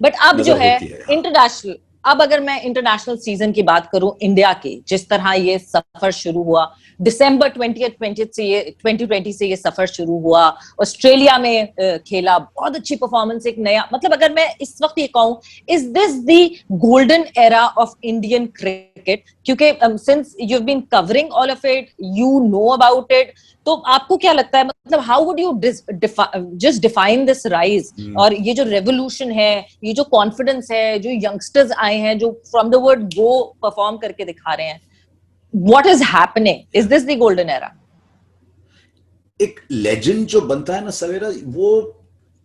But अब जो नजर है होती है, हाँ। इंटरनेशनल, अब अगर मैं इंटरनेशनल सीजन की बात करूं इंडिया के, जिस तरह ये सफर शुरू हुआ दिसंबर 20 से, ये 2020 से ये सफर शुरू हुआ, ऑस्ट्रेलिया में खेला, बहुत अच्छी परफॉर्मेंस, एक नया, मतलब अगर मैं इस वक्त ये कहूं, is this the golden era of Indian cricket? क्योंकि since you have been covering all of it, you know about it, तो आपको क्या लगता है, मतलब how would you just define this rise, और ये जो रेवोल्यूशन है, ये जो कॉन्फिडेंस है, जो यंगस्टर्स आए हैं जो from the word go perform करके दिखा रहे हैं, what is happening? Is this the golden era? एक लेजेंड जो बनता है ना सवेरा, वो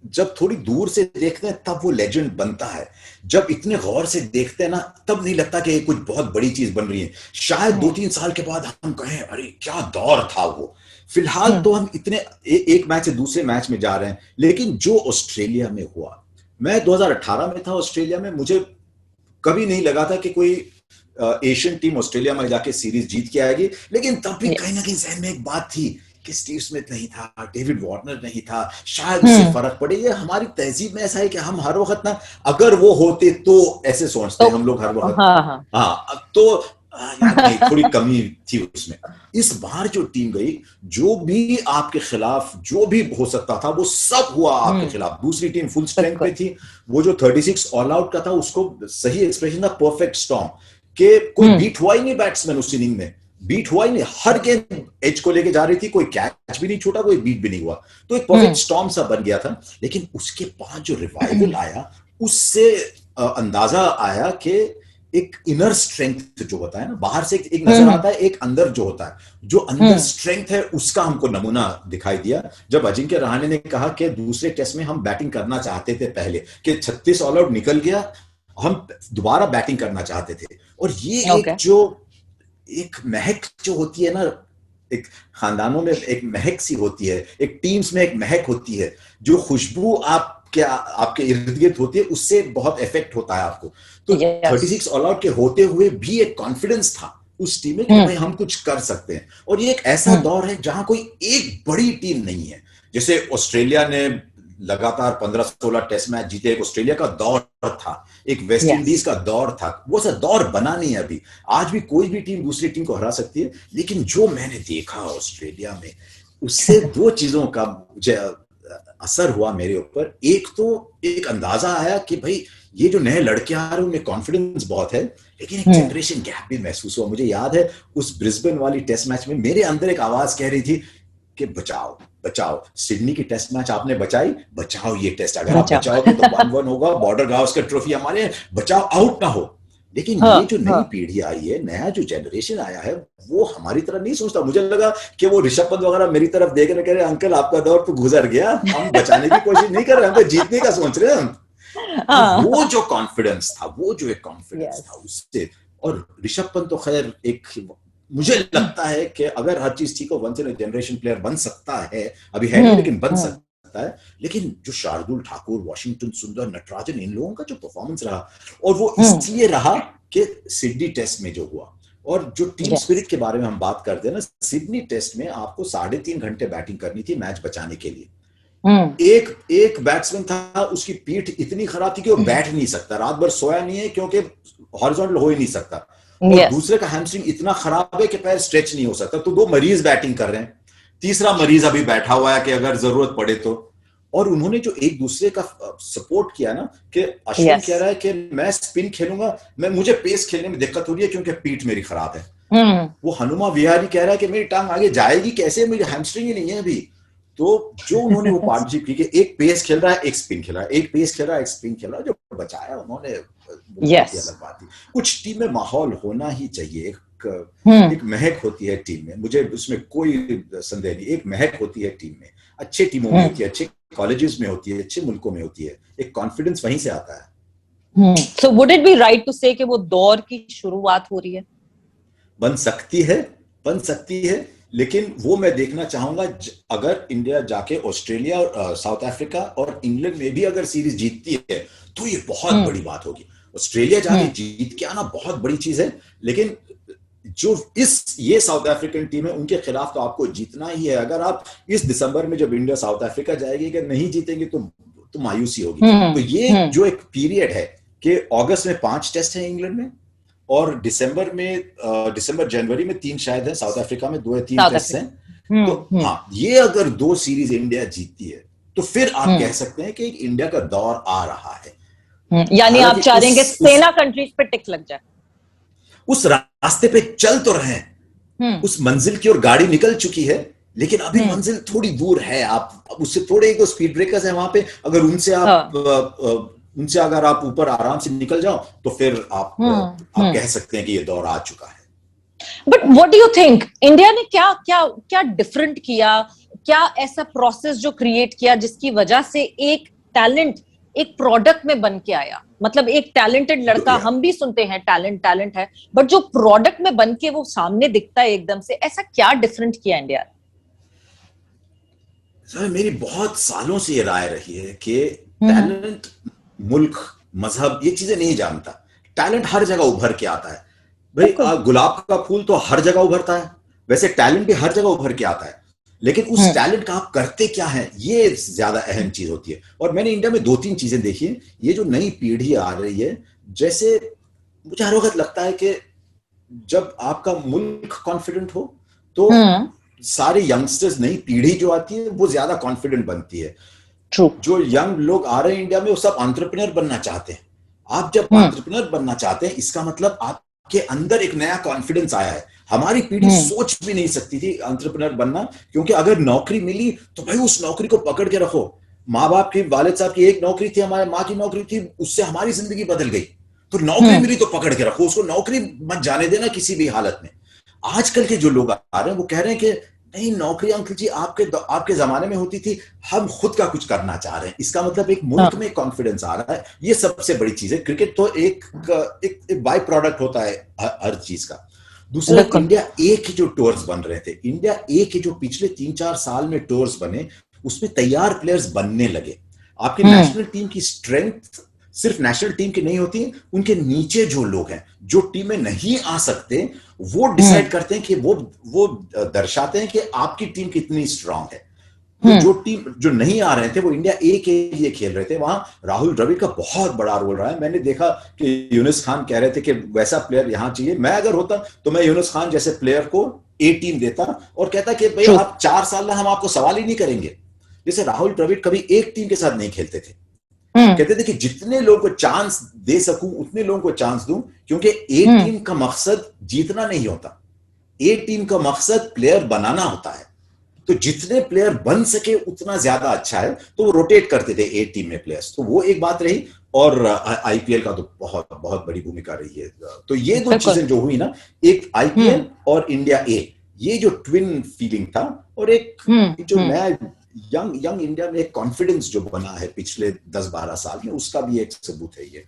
जब थोड़ी दूर से देखते हैं तब वो लेजेंड बनता है। जब इतने गौर से देखते हैं ना, तब नहीं लगता कि ये कुछ बहुत बड़ी चीज बन रही है। शायद 2-3 साल के बाद हम कहें अरे क्या दौर था वो। फिलहाल तो हम इतने एक मैच से दूसरे मैच में जा रहे हैं। लेकिन जो ऑस्ट्रेलिया में हुआ, मैं 2018 में था ऑस्ट्रेलिया में, मुझे कभी नहीं लगा था कि कोई एशियन टीम ऑस्ट्रेलिया में जाके सीरीज जीत के आएगी। लेकिन तब भी कहीं ना कहीं जहन में एक बात थी कि स्टीव स्मिथ नहीं था, डेविड वार्नर नहीं था, शायद उससे फर्क पड़े। ये हमारी तहजीब में ऐसा है कि हम हर वक्त ना, अगर वो होते तो ऐसे सोचते तो हैं हम लोग हर वक्त। हाँ हाँ हाँ तो यार नहीं, थोड़ी कमी थी उसमें। इस बार जो टीम गई, जो भी आपके खिलाफ जो भी हो सकता था वो सब हुआ आपके खिलाफ। दूसरी टीम फुल स्ट्रेंथ पे थी। वो जो 36 ऑल आउट का था, उसको सही एक्सप्रेशन था परफेक्ट स्टॉर्म, के कोई बीट हुआ ही नहीं बैट्समैन उस इनिंग में। बीट हुआ ही नहीं, हर गेंद एज को लेके जा रही थी, कोई कैच भी नहीं छूटा, कोई बीट भी नहीं हुआ। तो एक परफेक्ट स्टॉर्म सा बन गया था। लेकिन उसके बाद जो रिवाइवल आया, उससे अंदाजा आया कि एक इनर स्ट्रेंथ जो होता है ना, बाहर से एक नजर आता है, एक अंदर जो होता है, जो अंदर स्ट्रेंथ है, उसका हमको नमूना दिखाई दिया जब अजिंक्य रहाणे ने कहा कि दूसरे टेस्ट में हम बैटिंग करना चाहते थे पहले, कि 36 ऑल आउट निकल गया, हम दोबारा बैटिंग करना चाहते थे। और ये एक जो एक महक जो होती है ना, एक खानदानों में एक महक सी होती है, एक टीम्स में एक महक होती है, जो खुशबू आपके इर्द गिर्द होती है, उससे बहुत इफेक्ट होता है आपको। तो 36 ऑल आउट के होते हुए भी एक कॉन्फिडेंस था उस टीम में कि भाई हम कुछ कर सकते हैं। और ये एक ऐसा दौर है जहां कोई एक बड़ी टीम नहीं है। जैसे ऑस्ट्रेलिया ने लगातार 15-16 टेस्ट मैच जीते, एक ऑस्ट्रेलिया का दौर था, एक वेस्ट इंडीज का दौर था। वो सा दौर बना नहीं है अभी। आज भी कोई भी टीम दूसरी टीम को हरा सकती है। लेकिन जो मैंने देखा ऑस्ट्रेलिया में, उससे दो चीजों का मुझे असर हुआ मेरे ऊपर। एक तो एक अंदाजा आया कि भाई ये जो नए लड़के आ रहे हैं उनमें कॉन्फिडेंस बहुत है, लेकिन एक जनरेशन गैप भी महसूस हुआ। मुझे याद है उस ब्रिस्बेन वाली टेस्ट मैच में मेरे अंदर एक आवाज कह रही थी कि बचाओ बचाओ, सिडनी की टेस्ट मैच आपने बचाई, बचाओ ये टेस्ट। अगर आप बचाओगे तो 1-1 होगा, बॉर्डर गावस्कर ट्रॉफी हमारे, बचाओ आउट ना हो। लेकिन ये जो नई पीढ़ी आई है, नया जो जनरेशन आया है, वो हमारी तरह नहीं सोचता। मुझे लगा कि वो ऋषभ पंत वगैरह मेरी तरफ देख रहे, कह रहे अंकल आपका दौर तो गुजर गया, हम बचाने की कोशिश नहीं कर रहे, हम तो जीतने का सोच रहे हैं। तो वो जो कॉन्फिडेंस था, वो जो एक कॉन्फिडेंस था उससे। और ऋषभ पंत तो खैर एक, मुझे लगता है कि अगर हर चीज ठीक हो, once in a generation player बन सकता है। अभी है नहीं लेकिन बन सकता है। लेकिन जो शार्दुल ठाकुर, वॉशिंगटन सुंदर, नटराजन, इन लोगों का जो परफॉर्मेंस रहा, और वो इसलिए रहा कि सिडनी टेस्ट में जो हुआ, और जो टीम स्पिरिट के बारे में हम बात करते हैं ना, सिडनी टेस्ट में आपको 3.5 घंटे बैटिंग करनी थी मैच बचाने के लिए। एक एक बैट्समैन था, उसकी पीठ इतनी खराब थी कि वो बैठ नहीं सकता, रात भर सोया नहीं है क्योंकि हॉरिजॉन्टल हो ही नहीं सकता। और दूसरे का हैमस्ट्रिंग इतना खराब है कि पैर स्ट्रेच नहीं हो सकता। तो दो मरीज बैटिंग कर रहे हैं, तीसरा मरीज अभी बैठा हुआ है कि अगर जरूरत पड़े तो। और उन्होंने जो एक दूसरे का सपोर्ट किया ना, कि अश्विन कह रहा है कि मैं स्पिन खेलूंगा, मुझे पेस खेलने में दिक्कत हो रही है क्योंकि पीठ मेरी खराब है। वो हनुमा विहारी कह रहा है कि मेरी टांग आगे जाएगी कैसे, मेरी हैमस्ट्रिंग ही नहीं है अभी। तो जो उन्होंने वो पार्टनरशिप की कि एक पेस खेल रहा है, एक स्पिन खेल रहा है, एक पेस खेल रहा है, एक स्पिन खेल रहा है, जो बचाया उन्होंने, बहुत ही अलग बात थी। कुछ टीम में माहौल होना ही चाहिए, एक महक होती है टीम में, मुझे उसमें कोई संदेह नहीं। एक महक होती है टीम में, अच्छे टीमों में होती है, अच्छे कॉलेजेस में होती है, अच्छे मुल्कों में होती है। एक कॉन्फिडेंस वहीं से आता है। So would it be right to say कि वो दौर की शुरुआत हो रही है? बन सकती है, बन सकती है। लेकिन वो मैं देखना चाहूंगा, अगर इंडिया जाके ऑस्ट्रेलिया और साउथ अफ्रीका और इंग्लैंड में भी अगर सीरीज जीतती है, तो ये बहुत बड़ी बात होगी। ऑस्ट्रेलिया जाके जीत के आना बहुत बड़ी चीज है, लेकिन जो ये साउथ अफ्रीकन टीम है उनके खिलाफ तो आपको जीतना ही है। अगर आप इस दिसंबर में जब इंडिया साउथ अफ्रीका जाएगी अगर नहीं जीतेंगे तो मायूसी होगी। तो ये जो एक पीरियड है कि अगस्त में 5 टेस्ट हैं इंग्लैंड में, और दिसंबर जनवरी में 3 शायद है, साउथ अफ्रीका में 2 या 3 टेस्ट हैं। तो हाँ, ये अगर 2 सीरीज इंडिया जीतती है तो फिर आप कह सकते हैं कि इंडिया का दौर आ रहा है। यानी आप चाह रहे हैं कि सेना कंट्रीज पे टिक लग जाए, उस रास्ते पे चल तो रहे हैं, उस मंजिल की ओर गाड़ी निकल चुकी है, लेकिन अभी मंजिल थोड़ी दूर है। आप उससे थोड़े एक दो स्पीड ब्रेकर्स हैं वहां पे, अगर उनसे अगर आप ऊपर आराम से निकल जाओ तो फिर आप कह सकते हैं कि ये दौर आ चुका है। But what do you think, India ने क्या क्या क्या डिफरेंट किया, क्या ऐसा प्रोसेस जो क्रिएट किया जिसकी वजह से एक टैलेंट एक प्रोडक्ट में बन के आया? मतलब एक टैलेंटेड लड़का, हम भी सुनते हैं टैलेंट है, बट जो प्रोडक्ट में बन के वो सामने दिखता है एकदम से, ऐसा क्या डिफरेंट किया इंडिया? मेरी बहुत सालों से ये राय रही है कि टैलेंट मुल्क, मजहब, ये चीजें नहीं जानता। टैलेंट हर जगह उभर के आता है भाई। गुलाब का फूल तो हर जगह उभरता है, वैसे टैलेंट भी हर जगह उभर के आता है, लेकिन उस टैलेंट का आप करते क्या है, ये ज्यादा अहम चीज होती है। और मैंने इंडिया में 2-3 चीजें देखी हैं। ये जो नई पीढ़ी आ रही है, जैसे मुझे हर वक्त लगता है कि जब आपका मुल्क कॉन्फिडेंट हो तो सारे यंगस्टर्स, नई पीढ़ी जो आती है वो ज्यादा कॉन्फिडेंट बनती है। जो यंग लोग आ रहे हैं इंडिया में वो सब एंटरप्रेन्योर बनना चाहते हैं। आप जब एंटरप्रेन्योर बनना चाहते हैं, इसका मतलब आपके अंदर एक नया कॉन्फिडेंस आया है। हमारी पीढ़ी सोच भी नहीं सकती थी एंटरप्रेन्योर बनना, क्योंकि अगर नौकरी मिली तो भाई उस नौकरी को पकड़ के रखो। माँ बाप की, वालिद साहब की एक नौकरी थी, हमारे माँ की नौकरी थी, उससे हमारी जिंदगी बदल गई। तो नौकरी मिली तो पकड़ के रखो उसको, नौकरी मत जाने देना किसी भी हालत में। आजकल के जो लोग आ रहे हैं वो कह रहे हैं कि नहीं, नौकरी अंकल जी आपके जमाने में होती थी, हम खुद का कुछ करना चाह रहे हैं। इसका मतलब एक मुल्क में कॉन्फिडेंस आ रहा है। ये सबसे बड़ी चीज है। क्रिकेट तो एक बाय प्रोडक्ट होता है हर चीज का। दूसरा, इंडिया ए के जो टूर्स बन रहे थे, इंडिया ए के जो पिछले 3-4 साल में टूर्स बने, उसमें तैयार प्लेयर्स बनने लगे। आपकी नेशनल टीम की स्ट्रेंथ सिर्फ नेशनल टीम की नहीं होती, उनके नीचे जो लोग हैं, जो टीम में नहीं आ सकते, वो डिसाइड करते हैं कि वो दर्शाते हैं कि आपकी टीम कितनी स्ट्रांग है। तो जो टीम जो नहीं आ रहे थे वो इंडिया ए के लिए खेल रहे थे, वहां राहुल द्रविड़ का बहुत बड़ा रोल रहा है। मैंने देखा कि यूनुस खान कह रहे थे कि वैसा प्लेयर यहां चाहिए। मैं अगर होता तो मैं यूनुस खान जैसे प्लेयर को ए टीम देता और कहता कि भाई आप 4 साल में हम आपको सवाल ही नहीं करेंगे। जैसे राहुल द्रविड़ कभी एक टीम के साथ नहीं खेलते थे, कहते थे कि जितने लोगों को चांस दे सकूं उतने लोगों को चांस दूं, क्योंकि ए टीम का मकसद जीतना नहीं होता, ए टीम का मकसद प्लेयर बनाना होता है। तो जितने प्लेयर बन सके उतना ज्यादा अच्छा है। तो वो रोटेट करते थे ए टीम में प्लेयर्स। तो वो एक बात रही, और आईपीएल का तो बहुत बहुत बड़ी भूमिका रही है। तो ये 2 चीजें जो हुई ना, एक आईपीएल और इंडिया ए, ये जो ट्विन फीलिंग था, और एक जो नया यंग इंडिया में एक कॉन्फिडेंस जो बना है पिछले 10-12 साल में, उसका भी एक सबूत है ये।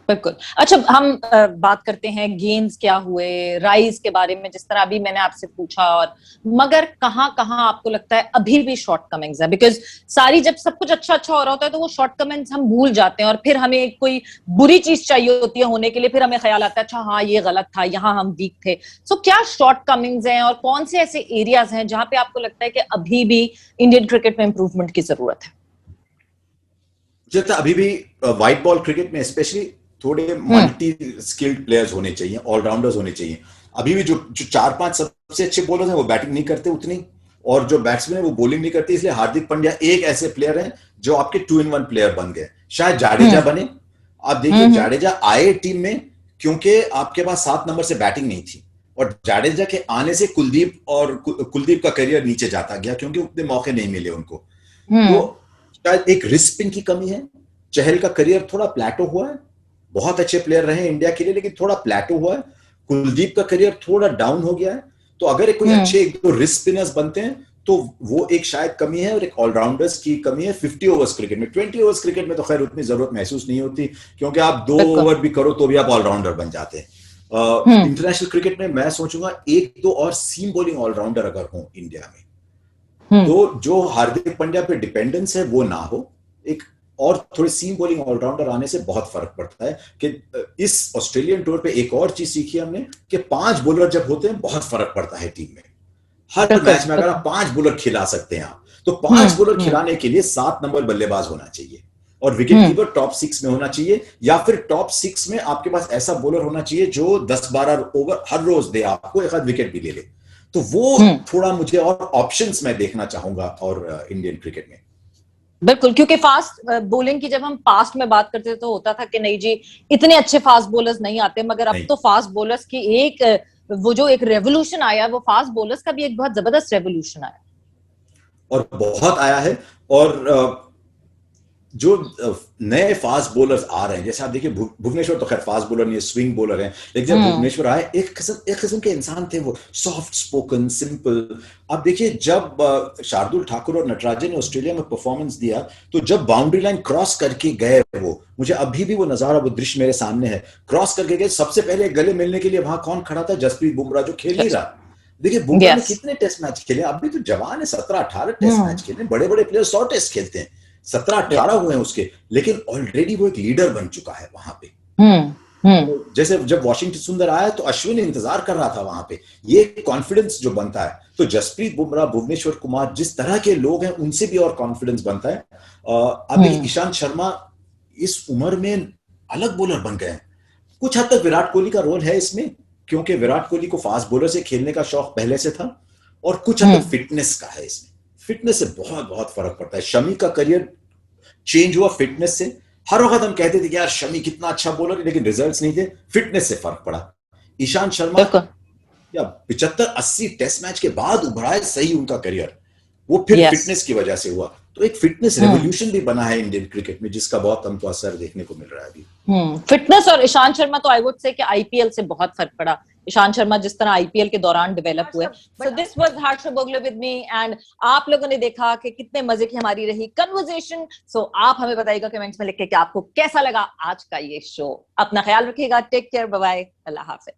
बिल्कुल। अच्छा, हम बात करते हैं गेम्स क्या हुए, राइज के बारे में, जिस तरह अभी मैंने आपसे पूछा, और मगर कहाँ आपको लगता है अभी भी शॉर्ट कमिंग्स है? बिकॉज सारी जब सब कुछ अच्छा हो रहा होता है तो वो शॉर्ट कमिंग्स हम भूल जाते हैं, और फिर हमें कोई बुरी चीज चाहिए होती है होने के लिए, फिर हमें ख्याल आता है अच्छा हाँ ये गलत था, यहाँ हम वीक थे। सो क्या शॉर्ट कमिंग्स हैं, और कौन से ऐसे एरियाज हैं जहां पे आपको लगता है कि अभी भी इंडियन क्रिकेट में इंप्रूवमेंट की जरूरत है? मुझे अभी भी व्हाइट बॉल क्रिकेट में स्पेशली थोड़े मल्टी स्किल्ड प्लेयर्स होने चाहिए, ऑलराउंडर्स होने चाहिए। अभी भी जो 4-5 सबसे अच्छे बॉलर्स हैं वो बैटिंग नहीं करते उतनी, और जो बैट्समैन है वो बॉलिंग नहीं करते। इसलिए हार्दिक पांड्या एक ऐसे प्लेयर हैं जो आपके 2-in-1 प्लेयर बन गए। शायद जाडेजा बने। आप देखिए जाडेजा आए टीम में क्योंकि आपके पास 7 नंबर से बैटिंग नहीं थी, और जाडेजा के आने से कुलदीप का करियर नीचे जाता गया क्योंकि उतने मौके नहीं मिले उनको। तो शायद एक रिस्पिन की कमी है। चहल का करियर थोड़ा प्लेटो हुआ है, बहुत अच्छे प्लेयर रहे इंडिया के लिए, लेकिन थोड़ा प्लेटो हुआ है। कुलदीप का करियर थोड़ा डाउन हो गया है। तो अगर कोई अच्छे 1-2 रिस्क स्पिनर्स बनते हैं तो वो एक शायद कमी है, और एक ऑलराउंडर्स की कमी है 50 ओवर्स क्रिकेट में। 20 ओवर्स क्रिकेट में तो खैर उतनी जरूरत महसूस नहीं होती, क्योंकि आप 2 ओवर भी करो तो भी आप ऑलराउंडर बन जाते हैं। इंटरनेशनल क्रिकेट में मैं सोचूंगा 1-2 और सीम बॉलिंग ऑलराउंडर अगर हो इंडिया में, तो जो हार्दिक पांड्या पे डिपेंडेंस है वो ना हो। एक और थोड़े सीम बॉलिंग ऑलराउंडर आने से बहुत फर्क पड़ता है कि इस ऑस्ट्रेलियन टूर पे एक और चीज सीखी हमने कि 5 बॉलर जब होते हैं बहुत फर्क पड़ता है टीम में। हर मैच में अगर आप 5 बॉलर खिला सकते हैं आप, तो 5 बॉलर खिलाने के लिए 7 नंबर बल्लेबाज होना चाहिए और विकेट कीपर टॉप 6 में होना चाहिए, या फिर टॉप 6 में आपके पास ऐसा बॉलर होना चाहिए जो 10-12 ओवर हर रोज दे आपको, एक आध विकेट भी ले ले। तो वो थोड़ा मुझे और ऑप्शंस मैं देखना चाहूंगा और इंडियन क्रिकेट में। बिल्कुल, क्योंकि फास्ट बॉलिंग की जब हम पास्ट में बात करते तो होता था कि नहीं जी इतने अच्छे फास्ट बॉलर्स नहीं आते, मगर अब तो फास्ट बॉलर्स की वो जो एक रेवोल्यूशन आया, वो फास्ट बॉलर्स का भी एक बहुत जबरदस्त रेवोल्यूशन आया और बहुत आया है। और जो नए फास्ट बॉलर्स आ रहे हैं, जैसे आप देखिए भुवनेश्वर तो खैर फास्ट बॉलर नहीं है, स्विंग बॉलर है, लेकिन जब भुवनेश्वर आए एक किस्म के इंसान थे वो, सॉफ्ट स्पोकन, सिंपल। आप देखिए जब शार्दुल ठाकुर और नटराजन ने ऑस्ट्रेलिया में परफॉर्मेंस दिया, तो जब बाउंड्री लाइन क्रॉस करके गए, वो मुझे अभी भी वो नजारा, वो दृश्य मेरे सामने है, क्रॉस करके गए, सबसे पहले गले मिलने के लिए वहां कौन खड़ा था? जसप्रीत बुमराह, जो खेल नहीं रहा। देखिए बुमराह ने कितने टेस्ट मैच खेले, अभी तो जवान है, 17-18 टेस्ट मैच खेले, बड़े बड़े प्लेयर 100 टेस्ट खेलते हैं, 17-18 हुए हैं उसके, लेकिन ऑलरेडी वो एक लीडर बन चुका है वहां पे। तो जैसे जब वॉशिंगटन सुंदर आया तो अश्विन इंतजार कर रहा था वहां पे, ये कॉन्फिडेंस जो बनता है, तो जसप्रीत बुमराह, भुवनेश्वर कुमार, जिस तरह के लोग हैं उनसे भी और कॉन्फिडेंस बनता है। अब देखिए ईशांत शर्मा इस उम्र में अलग बॉलर बन गए हैं। कुछ हद तक विराट कोहली का रोल है इसमें, क्योंकि विराट कोहली को फास्ट बॉलर से खेलने का शौक पहले से था, और कुछ हद तक फिटनेस का है इसमें। फिटनेस से बहुत बहुत फर्क पड़ता है। शमी का करियर चेंज हुआ फिटनेस से। हर वक्त हम कहते थे कि यार शमी कितना अच्छा बॉलर है, लेकिन रिजल्ट्स नहीं थे, फिटनेस से फर्क पड़ा। ईशांत शर्मा या 75-80 टेस्ट मैच के बाद उभरा है सही उनका करियर, वो फिर फिटनेस की वजह से हुआ। तो एक फिटनेस रेवोल्यूशन भी बना है इंडियन क्रिकेट में, जिसका बहुत हमको असर देखने को मिल रहा है अभी। फिटनेस और ईशांत शर्मा तो आई वुड से कि आईपीएल से बहुत फर्क पड़ा। ईशांत शर्मा जिस तरह आईपीएल के दौरान डेवलप हुए। So this was Harsh Bogle with me, and आप लोगों ने देखा कि कितने मजे की हमारी रही कन्वर्सेशन। सो आप हमें बताइएगा कमेंट्स में लिख के कि आपको कैसा लगा आज का ये शो। अपना ख्याल रखिएगा, टेक केयर, बाय बाय, अल्लाह हाफिज।